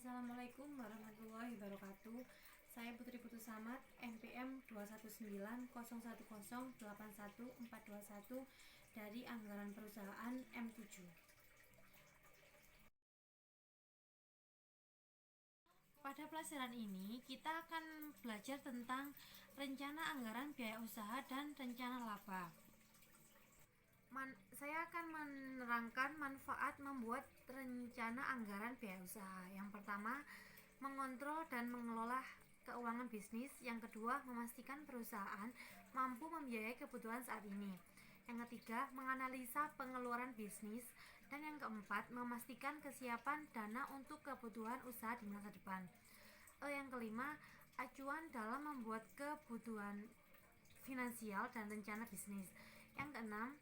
Assalamualaikum warahmatullahi wabarakatuh. Saya Putri Putu Samad, NPM 21901081421 dari Anggaran Perusahaan M7. Pada pelajaran ini kita akan belajar tentang rencana anggaran biaya usaha dan rencana laba. Saya akan menerangkan manfaat membuat rencana anggaran biaya usaha. Yang pertama, mengontrol dan mengelola keuangan bisnis. Yang kedua, memastikan perusahaan mampu membiayai kebutuhan saat ini. Yang ketiga, menganalisa pengeluaran bisnis. Dan yang keempat, memastikan kesiapan dana untuk kebutuhan usaha di masa depan. Yang kelima, acuan dalam membuat kebutuhan finansial dan rencana bisnis. Yang keenam,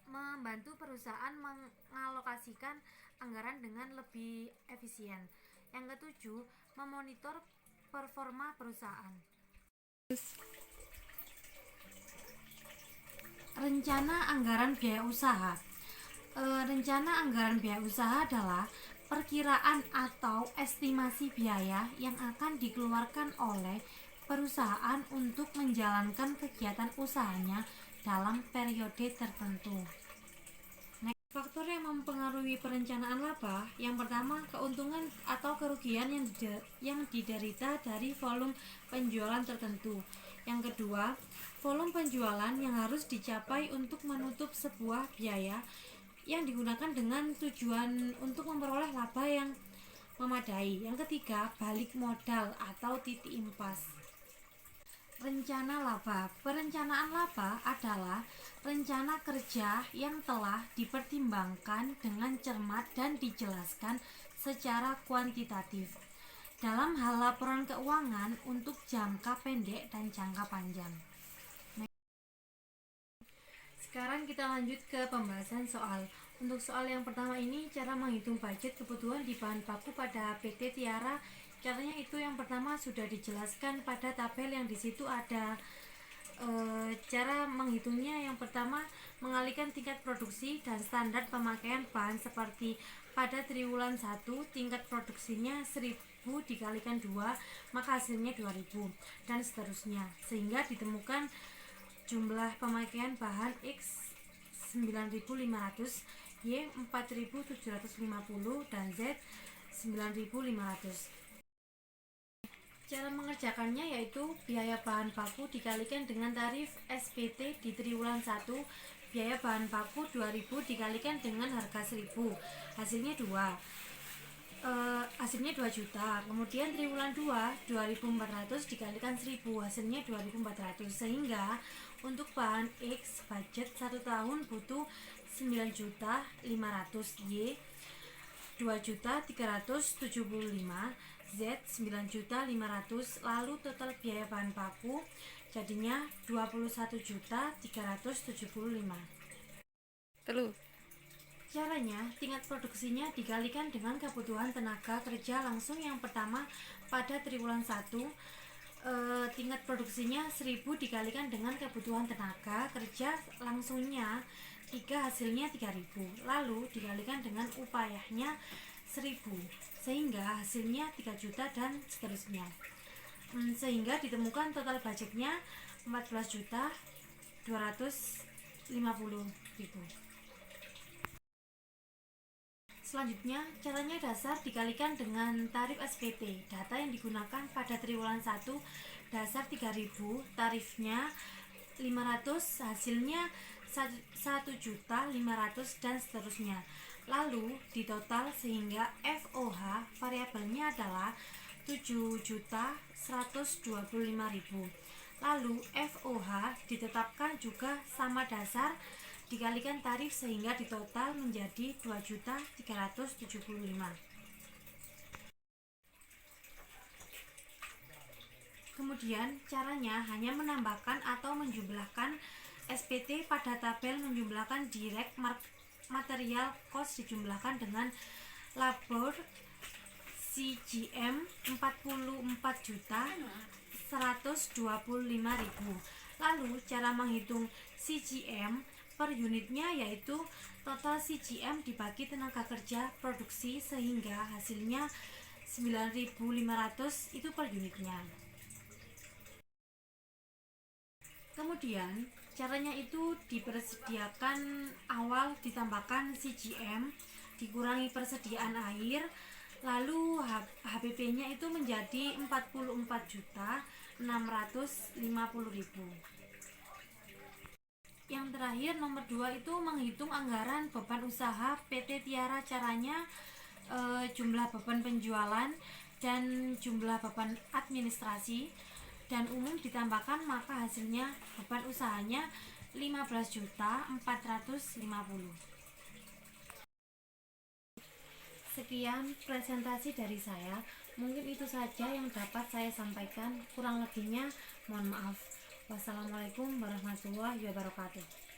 membantu perusahaan mengalokasikan anggaran dengan lebih efisien. Yang ketujuh, memonitor performa perusahaan. Rencana anggaran biaya usaha. Rencana anggaran biaya usaha adalah perkiraan atau estimasi biaya yang akan dikeluarkan oleh perusahaan untuk menjalankan kegiatan usahanya dalam periode tertentu. Faktor yang mempengaruhi perencanaan laba, yang pertama, keuntungan atau kerugian yang diderita dari volume penjualan tertentu. Yang kedua, volume penjualan yang harus dicapai untuk menutup sebuah biaya yang digunakan dengan tujuan untuk memperoleh laba yang memadai. Yang ketiga, balik modal atau titik impas. Rencana laba. Perencanaan laba adalah rencana kerja yang telah dipertimbangkan dengan cermat dan dijelaskan secara kuantitatif dalam hal laporan keuangan untuk jangka pendek dan jangka panjang. Sekarang kita lanjut ke pembahasan soal. Untuk soal yang pertama ini, cara menghitung budget kebutuhan di bahan baku pada PT Tiara. Caranya itu yang pertama sudah dijelaskan pada tabel yang di situ ada cara menghitungnya. Yang pertama, mengalihkan tingkat produksi dan standar pemakaian bahan seperti pada triwulan 1 tingkat produksinya 1000 dikalikan 2 maka hasilnya 2000 dan seterusnya, sehingga ditemukan jumlah pemakaian bahan X 9500, Y 4750 dan Z 9500. Cara mengerjakannya yaitu biaya bahan baku dikalikan dengan tarif SPT di triwulan 1, biaya bahan baku 2000 dikalikan dengan harga 1000, hasilnya 2 juta. Kemudian triwulan 2 2400 dikalikan 1000, hasilnya 2400, sehingga untuk bahan X budget 1 tahun butuh 9.500.000, Y 2.375.000, Z 9.500.000. Lalu total biaya bahan baku jadinya 21.375.000. Caranya, tingkat produksinya dikalikan dengan kebutuhan tenaga kerja langsung. Yang pertama, pada triwulan 1 tingkat produksinya 1000 dikalikan dengan kebutuhan tenaga kerja langsungnya 3, hasilnya 3000, lalu dikalikan dengan upayanya 1000 sehingga hasilnya 3 juta dan seterusnya, sehingga ditemukan total budgetnya 14.250.000. Selanjutnya, caranya dasar dikalikan dengan tarif SPT. Data yang digunakan pada triwulan 1 dasar 3000, tarifnya 500, hasilnya 1.500.000 dan seterusnya. Lalu ditotal sehingga FOH variabelnya adalah 7.125.000. Lalu FOH ditetapkan juga sama dasar dikalikan tarif sehingga ditotal menjadi 2.375.000. Kemudian caranya hanya menambahkan atau menjumlahkan SPT pada tabel, menjumlahkan direct material cost dijumlahkan dengan labor CGM 44.125.000. Lalu cara menghitung CGM per unitnya yaitu total CGM dibagi tenaga kerja produksi sehingga hasilnya 9.500 itu per unitnya. Kemudian caranya itu dipersediakan awal, ditambahkan CGM, dikurangi persediaan air, lalu HPP-nya itu menjadi 44.650.000. Yang terakhir nomor 2 itu menghitung anggaran beban usaha PT Tiara. Caranya jumlah beban penjualan dan jumlah beban administrasi dan umum ditambahkan, maka hasilnya beban usahanya 15.450.000. Sekian presentasi dari saya. Mungkin itu saja yang dapat saya sampaikan. Kurang lebihnya mohon maaf. Wassalamualaikum warahmatullahi wabarakatuh.